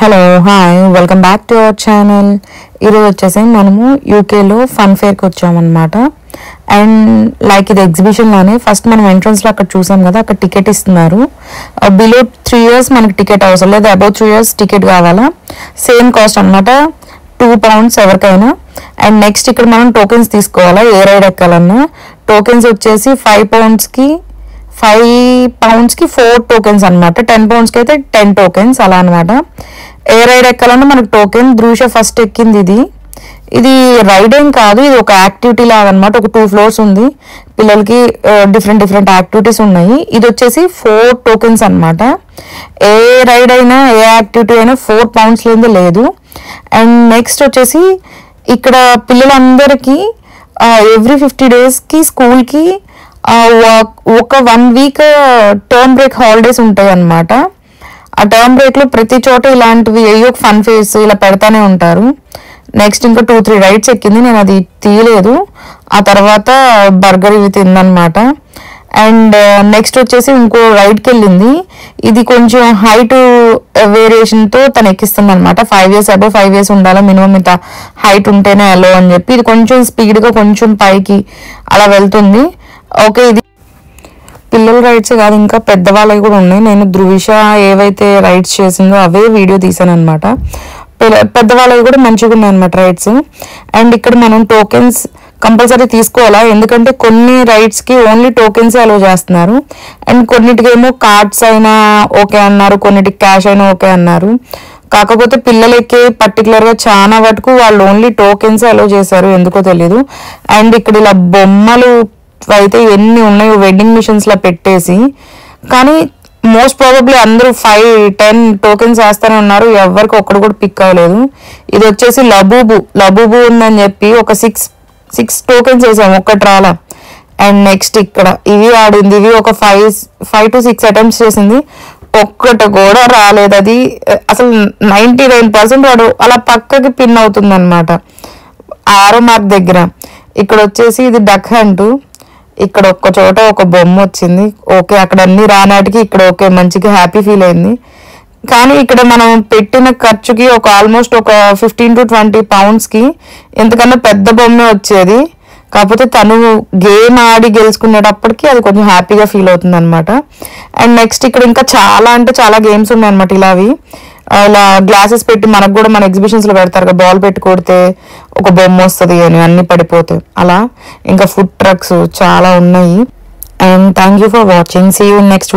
Hello hi welcome back to our channel. ఈరోజు వచ్చేసి మనము యూకేలో ఫన్ ఫేర్కి వచ్చామన్నమాట. అండ్ లైక్ ఇది ఎగ్జిబిషన్ లానే ఫస్ట్ మనం ఎంట్రన్స్లో అక్కడ చూసాం కదా, అక్కడ టికెట్ ఇస్తున్నారు. బిలో 3 years మనకి టికెట్ అవసరం లేదు, అబౌవ్ 3 years టికెట్ కావాలా. సేమ్ కాస్ట్ అనమాట, £2 ఎవరికైనా. అండ్ నెక్స్ట్ ఇక్కడ మనం టోకెన్స్ తీసుకోవాలా ఏ రైడ్ ఎక్కాలన్నా. టోకెన్స్ వచ్చేసి £5కి 4 టోకెన్స్ అనమాట. £10 అయితే 10 టోకెన్స్ అలా అనమాట. ఏ రైడ్ ఎక్కాలన్నా మనకు టోకెన్. ధ్రుష ఫస్ట్ ఎక్కింది. ఇది రైడ్ ఏం కాదు, ఇది ఒక యాక్టివిటీ లాగా అనమాట. ఒక 2 floors ఉంది, పిల్లలకి డిఫరెంట్ యాక్టివిటీస్ ఉన్నాయి. ఇది వచ్చేసి 4 టోకెన్స్ అనమాట. ఏ రైడ్ అయినా ఏ యాక్టివిటీ అయినా £4 లేనిదే లేదు. అండ్ నెక్స్ట్ వచ్చేసి ఇక్కడ పిల్లలందరికీ ఎవ్రీ 50 daysకి స్కూల్కి ఒక 1 week టర్మ్ బ్రేక్ హాలిడేస్ ఉంటాయి అన్నమాట. ఆ టర్మ్ బ్రేక్లో ప్రతి చోట ఇలాంటివి ఏయో ఫన్ ఫేర్స్ ఇలా పెడతానే ఉంటారు. నెక్స్ట్ ఇంకా 2-3 రైడ్స్ ఎక్కింది, నేను అది తీయలేదు. ఆ తర్వాత బర్గర్ ఇవి తిందనమాట. అండ్ నెక్స్ట్ వచ్చేసి ఇంకో రైడ్కి వెళ్ళింది. ఇది కొంచెం హైట్ వేరియేషన్తో తను ఎక్కిస్తుంది అనమాట. 5 years అబౌవ్ 5 years ఉండాలి మినిమం, ఇంత హైట్ ఉంటేనే అలో అని చెప్పి. ఇది కొంచెం స్పీడ్గా కొంచెం పైకి అలా వెళ్తుంది. ఓకే, ఇది పిల్లల రైడ్స్ కాదు, ఇంకా పెద్దవాళ్ళవి కూడా ఉన్నాయి. నేను ధ్రువిష ఏవైతే రైడ్స్ చేసిందో అవే వీడియో తీసాను అనమాట. పెద్దవాళ్ళవి కూడా మంచిగా ఉన్నాయి అనమాట రైడ్స్. అండ్ ఇక్కడ మనం టోకెన్స్ కంపల్సరీ తీసుకోవాలా, ఎందుకంటే కొన్ని రైడ్స్కి ఓన్లీ టోకెన్స్ అలో చేస్తున్నారు. అండ్ కొన్నిటికేమో కార్డ్స్ అయినా ఓకే అన్నారు, కొన్నిటికి క్యాష్ అయినా ఓకే అన్నారు. కాకపోతే పిల్లలకి పర్టికులర్గా చాలా వరకు వాళ్ళు ఓన్లీ టోకెన్స్ అలో చేశారు, ఎందుకో తెలీదు. అండ్ ఇక్కడ ఇలా బొమ్మలు అయితే ఎన్ని ఉన్నాయో వెడ్డింగ్ మిషన్స్ లా పెట్టేసి, కానీ మోస్ట్ ప్రాబబ్లీ అందరూ 5-10 టోకెన్స్ వేస్తూనే ఉన్నారు, ఎవరికి ఒక్కడు కూడా పిక్ అవ్వలేదు. ఇది వచ్చేసి లబూబు ఉందని చెప్పి ఒక 6 టోకెన్స్ వేసాము, ఒక్కటి రాలా. అండ్ నెక్స్ట్ ఇక్కడ ఇవి ఆడింది, ఇవి ఒక 5 to 6 attempts చేసింది, ఒక్కటి కూడా రాలేదు. అది అసలు 99% వాడు అలా పక్కకి పిన్ అవుతుంది అనమాట 6వ మార్క్ దగ్గర. ఇక్కడ వచ్చేసి ఇది డక్ హంట్, ఇక్కడ ఒక్క చోట ఒక బొమ్మ వచ్చింది. ఓకే, అక్కడ అన్ని రానాటికి ఇక్కడ ఓకే మంచిగా హ్యాపీ ఫీల్ అయింది. కానీ ఇక్కడ మనం పెట్టిన ఖర్చుకి ఒక ఆల్మోస్ట్ ఒక 15 to 20 poundsకి ఎంతకన్నా పెద్ద బొమ్మే వచ్చేది. కాకపోతే తను గేమ్ ఆడి గెలుచుకునేటప్పటికి అది కొంచెం హ్యాపీగా ఫీల్ అవుతుంది అనమాట. అండ్ నెక్స్ట్ ఇక్కడ ఇంకా చాలా అంటే చాలా గేమ్స్ ఉన్నాయి అనమాట. ఇలా గ్లాసెస్ పెట్టి మనకు కూడా మన ఎగ్జిబిషన్స్లో పెడతారు కదా, బాల్ పెట్టి కొడితే ఒక బొమ్మ వస్తుంది అని, అన్ని పడిపోతాయి అలా. ఇంకా ఫుడ్ ట్రక్స్ చాలా ఉన్నాయి. And thank you for watching, see you next video.